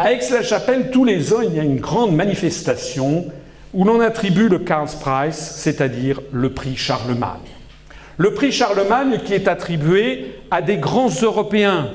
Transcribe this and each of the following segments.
À Aix-la-Chapelle, tous les ans, il y a une grande manifestation où l'on attribue le Karl Prize, c'est-à-dire le prix Charlemagne. Le prix Charlemagne qui est attribué à des grands Européens,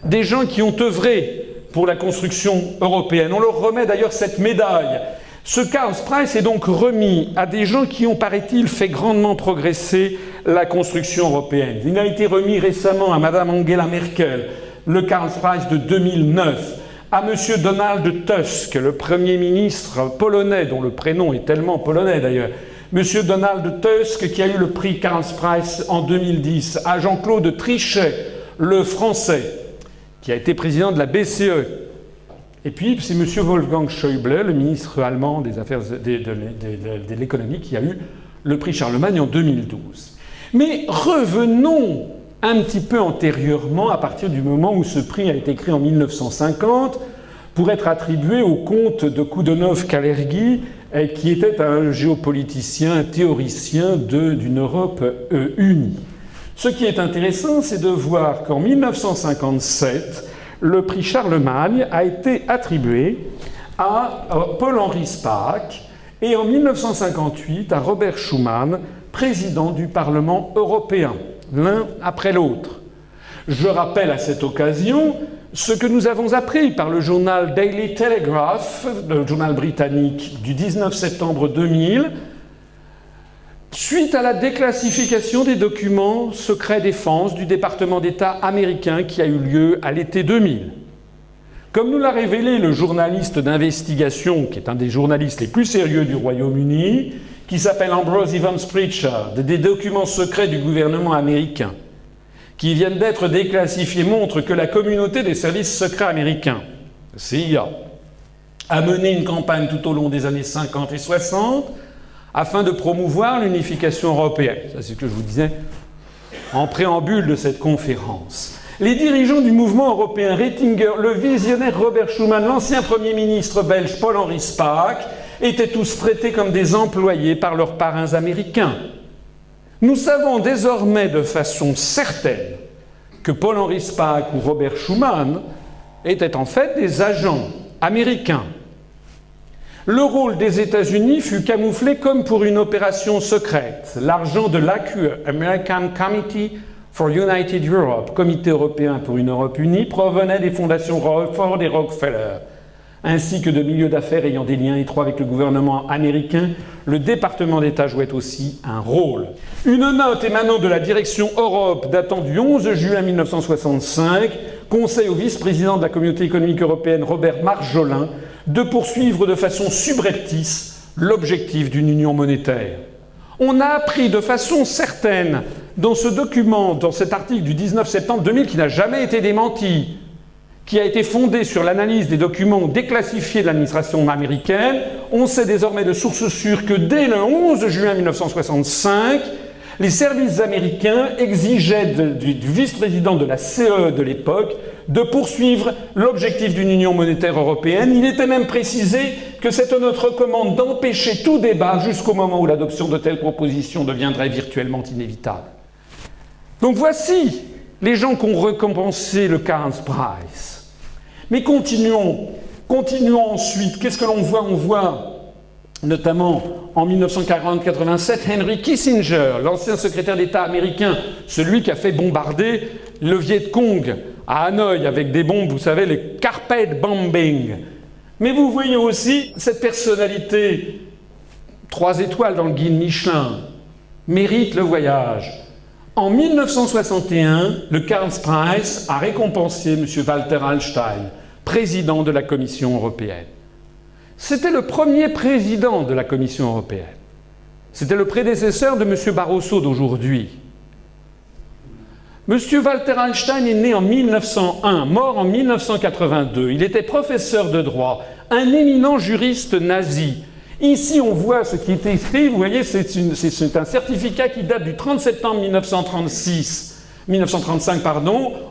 des gens qui ont œuvré pour la construction européenne. On leur remet d'ailleurs cette médaille. Ce Karl Prize est donc remis à des gens qui ont, paraît-il, fait grandement progresser la construction européenne. Il a été remis récemment à Madame Angela Merkel, le Karl Prize de 2009, à Monsieur Donald Tusk, le Premier ministre polonais, dont le prénom est tellement polonais d'ailleurs, Monsieur Donald Tusk qui a eu le prix Karl Prize en 2010, à Jean-Claude Trichet, le Français, qui a été président de la BCE. Et puis, c'est M. Wolfgang Schäuble, le ministre allemand des Affaires de l'économie, qui a eu le prix Charlemagne en 2012. Mais revenons un petit peu antérieurement, à partir du moment où ce prix a été créé en 1950, pour être attribué au comte de Koudenov-Kalergi, qui était un géopoliticien, un théoricien d'une Europe unie. Ce qui est intéressant, c'est de voir qu'en 1957, le prix Charlemagne a été attribué à Paul-Henri Spaak et en 1958 à Robert Schuman, président du Parlement européen, l'un après l'autre. Je rappelle à cette occasion ce que nous avons appris par le journal Daily Telegraph, le journal britannique du 19 septembre 2000, suite à la déclassification des documents secrets défense du département d'État américain qui a eu lieu à l'été 2000. Comme nous l'a révélé le journaliste d'investigation, qui est un des journalistes les plus sérieux du Royaume-Uni, qui s'appelle Ambrose Evans Pritchard, des documents secrets du gouvernement américain qui viennent d'être déclassifiés montrent que la communauté des services secrets américains, CIA, a mené une campagne tout au long des années 50 et 60 afin de promouvoir l'unification européenne. Ça, c'est ce que je vous disais en préambule de cette conférence. Les dirigeants du mouvement européen, Ratzinger, le visionnaire Robert Schuman, l'ancien Premier ministre belge Paul-Henri Spaak, étaient tous traités comme des employés par leurs parrains américains. Nous savons désormais de façon certaine que Paul-Henri Spaak ou Robert Schuman étaient en fait des agents américains. Le rôle des États-Unis fut camouflé comme pour une opération secrète. L'argent de l'AQE, American Committee for United Europe, Comité européen pour une Europe unie, provenait des fondations Ford et Rockefeller, ainsi que de milieux d'affaires ayant des liens étroits avec le gouvernement américain. Le département d'État jouait aussi un rôle. Une note émanant de la direction Europe datant du 11 juin 1965 conseille au vice-président de la Communauté économique européenne, Robert Marjolin, de poursuivre de façon subreptice l'objectif d'une union monétaire. On a appris de façon certaine dans ce document, dans cet article du 19 septembre 2000 qui n'a jamais été démenti, qui a été fondé sur l'analyse des documents déclassifiés de l'administration américaine, on sait désormais de sources sûres que dès le 11 juin 1965, les services américains exigeaient du vice-président de la CE de l'époque de poursuivre l'objectif d'une union monétaire européenne. Il était même précisé que c'était notre commande d'empêcher tout débat jusqu'au moment où l'adoption de telles propositions deviendrait virtuellement inévitable. Donc voici les gens qui ont récompensé le Karl Prize. Mais continuons ensuite. Qu'est-ce que l'on voit ? On voit notamment en 1940-87 Henry Kissinger, l'ancien secrétaire d'État américain, celui qui a fait bombarder le Viet Cong à Hanoï avec des bombes, vous savez, les carpet bombing. Mais vous voyez aussi cette personnalité, 3 étoiles dans le guide Michelin, mérite le voyage. En 1961, le Karl Prize a récompensé M. Walter Hallstein, président de la Commission européenne. C'était le premier président de la Commission européenne. C'était le prédécesseur de M. Barroso d'aujourd'hui. M. Walter Hallstein est né en 1901, mort en 1982. Il était professeur de droit, un éminent juriste nazi. Ici, on voit ce qui est écrit. Vous voyez, c'est un certificat qui date du 30 septembre 1935,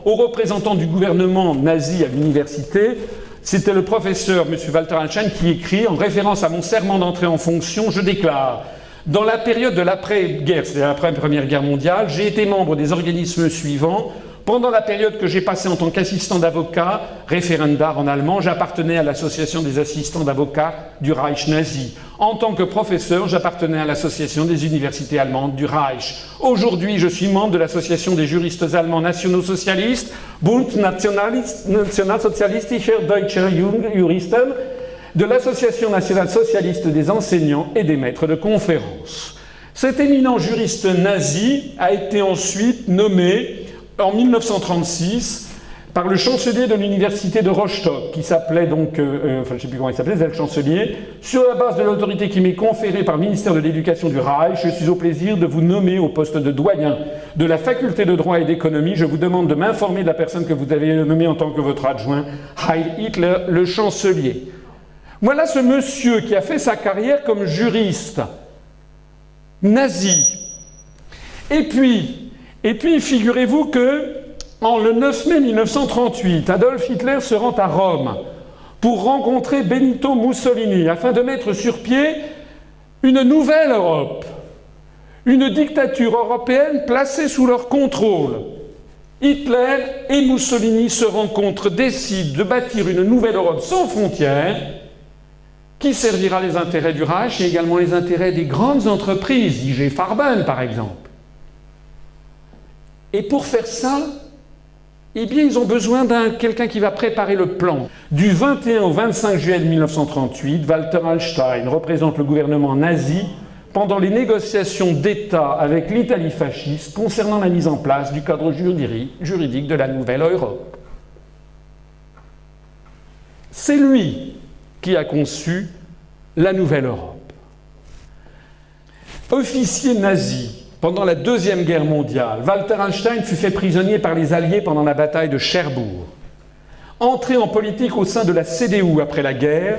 au représentant du gouvernement nazi à l'université. C'était le professeur, M. Walter Hallstein, qui écrit, en référence à mon serment d'entrée en fonction, je déclare: dans la période de l'après-guerre, c'est-à-dire après la Première Guerre mondiale, j'ai été membre des organismes suivants: Pendant la période que j'ai passée en tant qu'assistant d'avocat, Referendar en allemand, j'appartenais à l'association des assistants d'avocats du Reich nazi. En tant que professeur, j'appartenais à l'association des universités allemandes du Reich. Aujourd'hui, je suis membre de l'association des juristes allemands nationaux-socialistes, Bund Nationalsozialistischer Deutscher Juristen, de l'association nationale socialiste des enseignants et des maîtres de conférences. Cet éminent juriste nazi a été ensuite nommé en 1936 par le chancelier de l'université de Rostock, qui s'appelait donc, je ne sais plus comment il s'appelait, le chancelier, sur la base de l'autorité qui m'est conférée par le ministère de l'Éducation du Reich, je suis au plaisir de vous nommer au poste de doyen de la faculté de droit et d'économie. Je vous demande de m'informer de la personne que vous avez nommée en tant que votre adjoint, Heil Hitler, le chancelier. Voilà ce monsieur qui a fait sa carrière comme juriste nazi. Et puis figurez-vous que, le 9 mai 1938, Adolf Hitler se rend à Rome pour rencontrer Benito Mussolini afin de mettre sur pied une nouvelle Europe, une dictature européenne placée sous leur contrôle. Hitler et Mussolini se rencontrent, décident de bâtir une nouvelle Europe sans frontières qui servira les intérêts du Reich et également les intérêts des grandes entreprises, IG Farben par exemple. Et pour faire ça, eh bien, ils ont besoin d'un quelqu'un qui va préparer le plan. Du 21 au 25 juillet 1938, Walter Hallstein représente le gouvernement nazi pendant les négociations d'État avec l'Italie fasciste concernant la mise en place du cadre juridique de la nouvelle Europe. C'est lui qui a conçu la nouvelle Europe. Officier nazi pendant la Deuxième Guerre mondiale, Walter Hallstein fut fait prisonnier par les Alliés pendant la bataille de Cherbourg. Entré en politique au sein de la CDU après la guerre,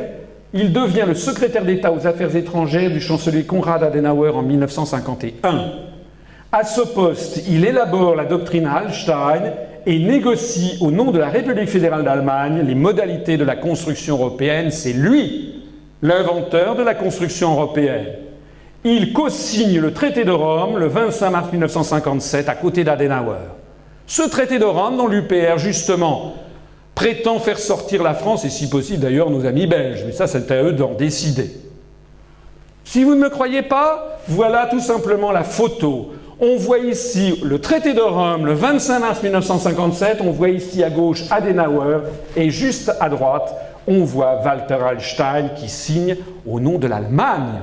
il devient le secrétaire d'État aux Affaires étrangères du chancelier Konrad Adenauer en 1951. À ce poste, il élabore la doctrine Hallstein et négocie au nom de la République fédérale d'Allemagne les modalités de la construction européenne. C'est lui, l'inventeur de la construction européenne. Il co-signe le traité de Rome le 25 mars 1957 à côté d'Adenauer. Ce traité de Rome dont l'UPR, justement, prétend faire sortir la France, et si possible d'ailleurs nos amis belges, mais ça c'est à eux d'en décider. Si vous ne me croyez pas, voilà tout simplement la photo. On voit ici le traité de Rome le 25 mars 1957, on voit ici à gauche Adenauer, et juste à droite, on voit Walter Hallstein qui signe au nom de l'Allemagne.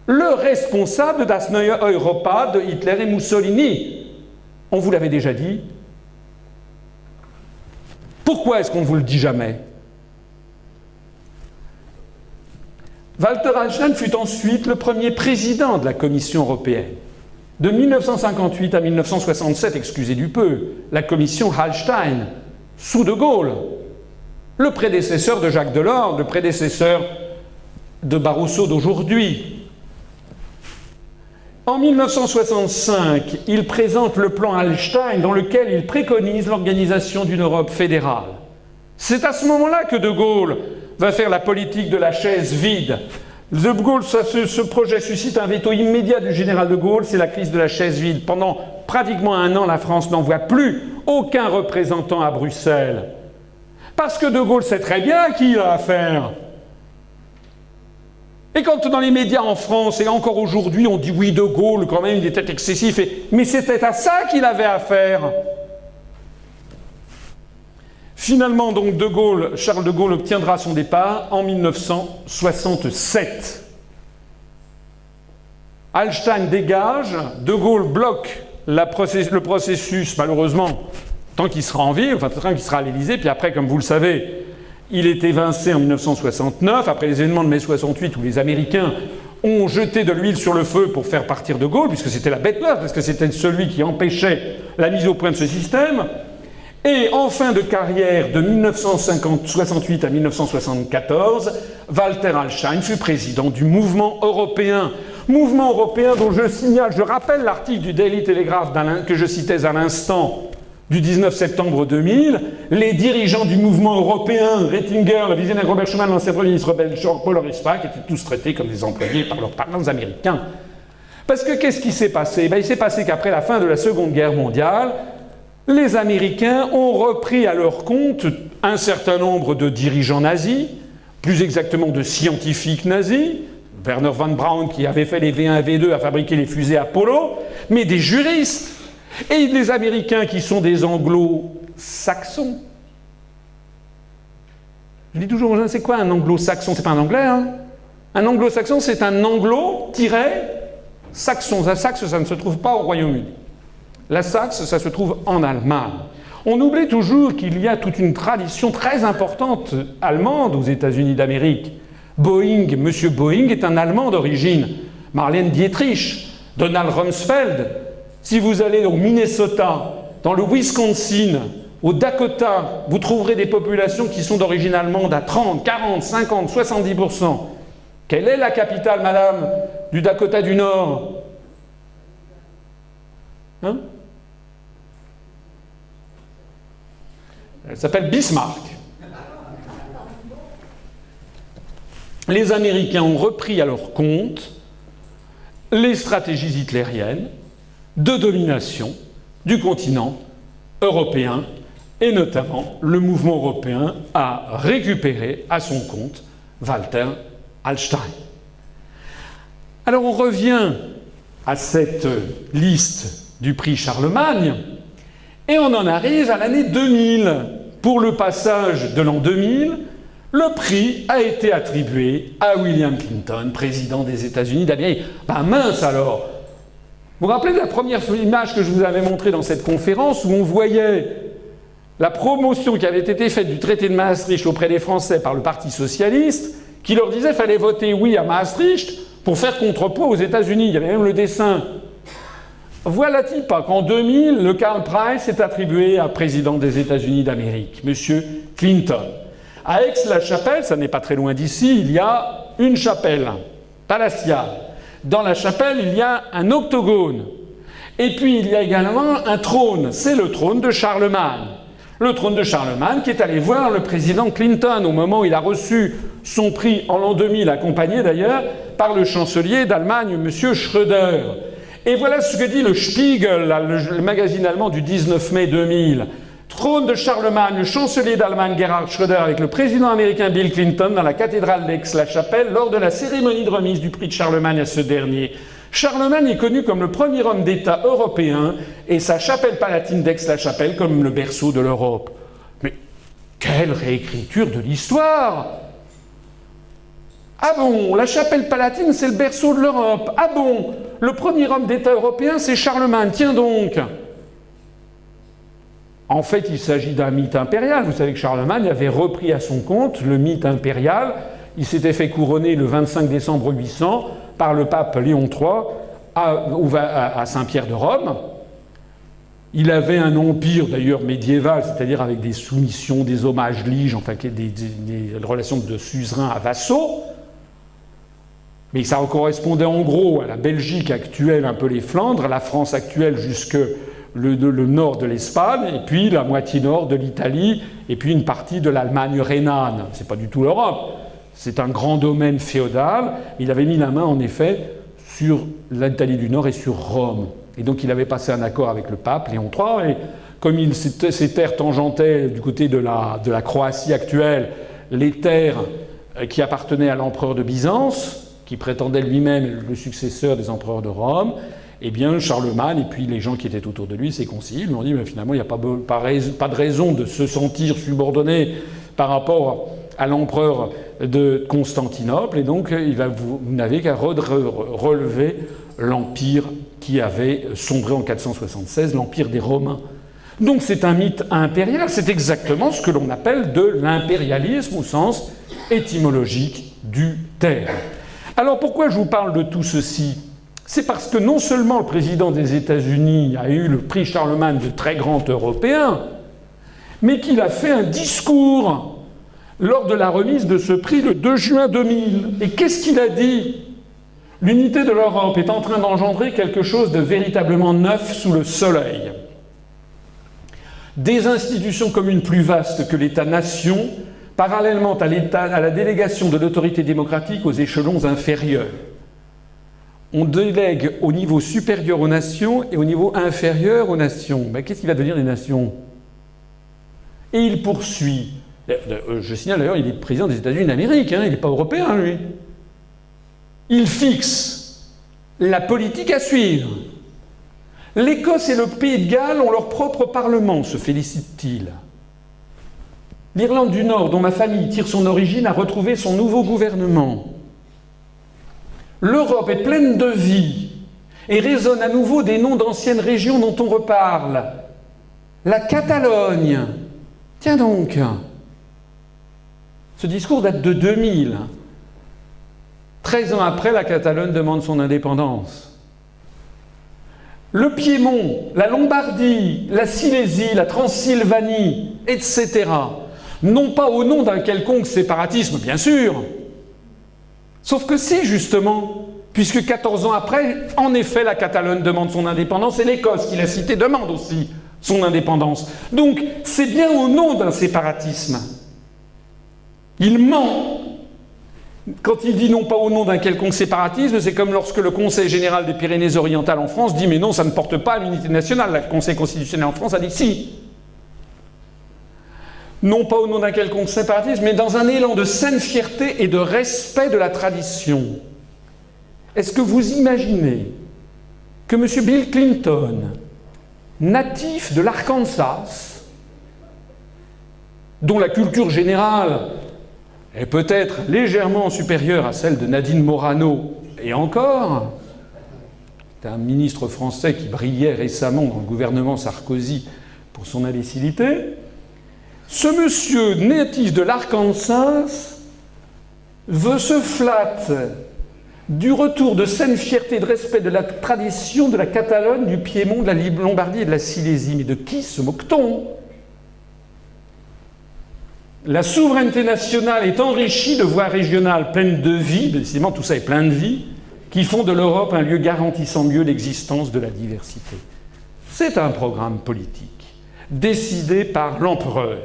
Le responsable de Das Neue Europa de Hitler et Mussolini. On vous l'avait déjà dit. Pourquoi est-ce qu'on ne vous le dit jamais? Walter Hallstein fut ensuite le premier président de la Commission européenne. De 1958 à 1967, excusez du peu, la Commission Hallstein, sous De Gaulle, le prédécesseur de Jacques Delors, le prédécesseur de Barroso d'aujourd'hui. En 1965, il présente le plan Hallstein dans lequel il préconise l'organisation d'une Europe fédérale. C'est à ce moment-là que De Gaulle va faire la politique de la chaise vide. De Gaulle, ce projet suscite un veto immédiat du général de Gaulle, c'est la crise de la chaise vide. Pendant pratiquement un an, la France n'envoie plus aucun représentant à Bruxelles. Parce que De Gaulle sait très bien à qui il a affaire. Et quand dans les médias en France, et encore aujourd'hui, on dit oui, De Gaulle, quand même, il était excessif, mais c'était à ça qu'il avait affaire. Finalement, donc, Charles de Gaulle obtiendra son départ en 1967. Hallstein dégage, De Gaulle bloque le processus, malheureusement, tant qu'il sera en ville, enfin, tant qu'il sera à l'Élysée, puis après, comme vous le savez, il est évincé en 1969, après les événements de mai 68 où les Américains ont jeté de l'huile sur le feu pour faire partir De Gaulle, puisque c'était la bête noire, parce que c'était celui qui empêchait la mise au point de ce système. Et en fin de carrière, de 1968 à 1974, Walter Hallstein fut président du mouvement européen. Mouvement européen dont je signale, je rappelle l'article du Daily Telegraph que je citais à l'instant, du 19 septembre 2000, les dirigeants du mouvement européen, Rettinger, le visionnaire Robert Schuman, l'ancien Premier ministre belge Paul Rosbach, étaient tous traités comme des employés par leurs partenaires américains. Parce que qu'est-ce qui s'est passé? Il s'est passé qu'après la fin de la Seconde Guerre mondiale, les Américains ont repris à leur compte un certain nombre de dirigeants nazis, plus exactement de scientifiques nazis, Werner von Braun qui avait fait les V1 et V2 à fabriquer les fusées Apollo, mais des juristes, et les Américains qui sont des anglo-saxons. Je dis toujours aux gens, c'est quoi un anglo-saxon? C'est pas un anglais, hein? Un anglo-saxon, c'est un anglo-saxon. La Saxe, ça ne se trouve pas au Royaume-Uni. La Saxe, ça se trouve en Allemagne. On oublie toujours qu'il y a toute une tradition très importante allemande aux États-Unis d'Amérique. Monsieur Boeing est un Allemand d'origine. Marlène Dietrich, Donald Rumsfeld. Si vous allez au Minnesota, dans le Wisconsin, au Dakota, vous trouverez des populations qui sont d'origine allemande à 30, 40, 50, 70%. Quelle est la capitale, madame, du Dakota du Nord? Hein? Elle s'appelle Bismarck. Les Américains ont repris à leur compte les stratégies hitlériennes de domination du continent européen, et notamment le mouvement européen a récupéré à son compte Walter Hallstein. Alors on revient à cette liste du prix Charlemagne et on en arrive à l'année 2000. Pour le passage de l'an 2000, le prix a été attribué à William Clinton, président des États-Unis d'Amérique. Ben mince alors! Vous vous rappelez de la première image que je vous avais montrée dans cette conférence où on voyait la promotion qui avait été faite du traité de Maastricht auprès des Français par le Parti socialiste, qui leur disait qu'il fallait voter oui à Maastricht pour faire contrepoids aux États-Unis. Il y avait même le dessin. Voilà-t-il pas qu'en 2000, le Karl Prize est attribué à président des États-Unis d'Amérique, M. Clinton. À Aix-la-Chapelle, ça n'est pas très loin d'ici, il y a une chapelle palatiale. Dans la chapelle, il y a un octogone. Et puis, il y a également un trône. C'est le trône de Charlemagne. Le trône de Charlemagne qui est allé voir le président Clinton au moment où il a reçu son prix en l'an 2000, accompagné d'ailleurs par le chancelier d'Allemagne, M. Schröder. Et voilà ce que dit le Spiegel, le magazine allemand du 19 mai 2000. Trône de Charlemagne, le chancelier d'Allemagne Gerhard Schröder avec le président américain Bill Clinton dans la cathédrale d'Aix-la-Chapelle lors de la cérémonie de remise du prix de Charlemagne à ce dernier. Charlemagne est connu comme le premier homme d'État européen et sa chapelle palatine d'Aix-la-Chapelle comme le berceau de l'Europe. Mais quelle réécriture de l'histoire! Ah bon, la chapelle palatine c'est le berceau de l'Europe. Ah bon, le premier homme d'État européen c'est Charlemagne. Tiens donc! En fait, il s'agit d'un mythe impérial. Vous savez que Charlemagne avait repris à son compte le mythe impérial. Il s'était fait couronner le 25 décembre 800 par le pape Léon III à Saint-Pierre de Rome. Il avait un empire d'ailleurs médiéval, c'est-à-dire avec des soumissions, des hommages liges, enfin des relations de suzerain à vassaux. Mais ça correspondait en gros à la Belgique actuelle, un peu les Flandres, à la France actuelle jusque le nord de l'Espagne, et puis la moitié nord de l'Italie, et puis une partie de l'Allemagne rhénane. C'est pas du tout l'Europe. C'est un grand domaine féodal. Il avait mis la main, en effet, sur l'Italie du Nord et sur Rome. Et donc il avait passé un accord avec le pape, Léon III, et comme ces terres tangentaient du côté de la Croatie actuelle, les terres qui appartenaient à l'empereur de Byzance, qui prétendait lui-même être le successeur des empereurs de Rome, eh bien, Charlemagne et puis les gens qui étaient autour de lui, ses conseillers, lui ont dit mais finalement, il n'y a pas de raison de se sentir subordonné par rapport à l'empereur de Constantinople, et donc vous n'avez qu'à relever l'empire qui avait sombré en 476, l'empire des Romains. Donc c'est un mythe impérial, c'est exactement ce que l'on appelle de l'impérialisme au sens étymologique du terme. Alors pourquoi je vous parle de tout ceci ? C'est parce que non seulement le président des États-Unis a eu le prix Charlemagne de très grand européen, mais qu'il a fait un discours lors de la remise de ce prix le 2 juin 2000. Et qu'est-ce qu'il a dit ? L'unité de l'Europe est en train d'engendrer quelque chose de véritablement neuf sous le soleil. Des institutions communes plus vastes que l'État-nation, parallèlement à la délégation de l'autorité démocratique aux échelons inférieurs. on délègue au niveau supérieur aux nations et au niveau inférieur aux nations. Ben, qu'est-ce qui va devenir les nations? Et il poursuit. Je signale d'ailleurs, il est président des États-Unis d'Amérique, hein, il n'est pas européen, lui. Il fixe la politique à suivre. L'Écosse et le Pays de Galles ont leur propre parlement, se félicite-t-il. L'Irlande du Nord, dont ma famille tire son origine, a retrouvé son nouveau gouvernement. L'Europe est pleine de vie et résonne à nouveau des noms d'anciennes régions dont on reparle. La Catalogne. Tiens donc. Ce discours date de 2000. 13 ans après, la Catalogne demande son indépendance. Le Piémont, la Lombardie, la Silésie, la Transylvanie, etc. Non pas au nom d'un quelconque séparatisme, bien sûr. Sauf que si, justement, puisque 14 ans après, en effet, la Catalogne demande son indépendance et l'Écosse, qui l'a cité, demande aussi son indépendance. Donc, c'est bien au nom d'un séparatisme. Il ment. Quand il dit non pas au nom d'un quelconque séparatisme, c'est comme lorsque le Conseil général des Pyrénées-Orientales en France dit « mais non, ça ne porte pas à l'unité nationale ». Le Conseil constitutionnel en France a dit « si ». Non pas au nom d'un quelconque séparatisme, mais dans un élan de saine fierté et de respect de la tradition. Est-ce que vous imaginez que M. Bill Clinton, natif de l'Arkansas, dont la culture générale est peut-être légèrement supérieure à celle de Nadine Morano, et encore, c'est un ministre français qui brillait récemment dans le gouvernement Sarkozy pour son imbécilité, ce monsieur natif de l'Arkansas se flatte du retour de saine fierté et de respect de la tradition de la Catalogne, du Piémont, de la Lombardie et de la Silésie. Mais de qui se moque-t-on? La souveraineté nationale est enrichie de voies régionales pleines de vie, décidément tout ça est plein de vie, qui font de l'Europe un lieu garantissant mieux l'existence de la diversité. C'est un programme politique décidé par l'empereur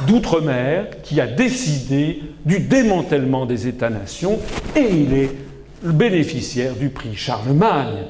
d'outre-mer qui a décidé du démantèlement des États-nations et il est le bénéficiaire du prix Charlemagne.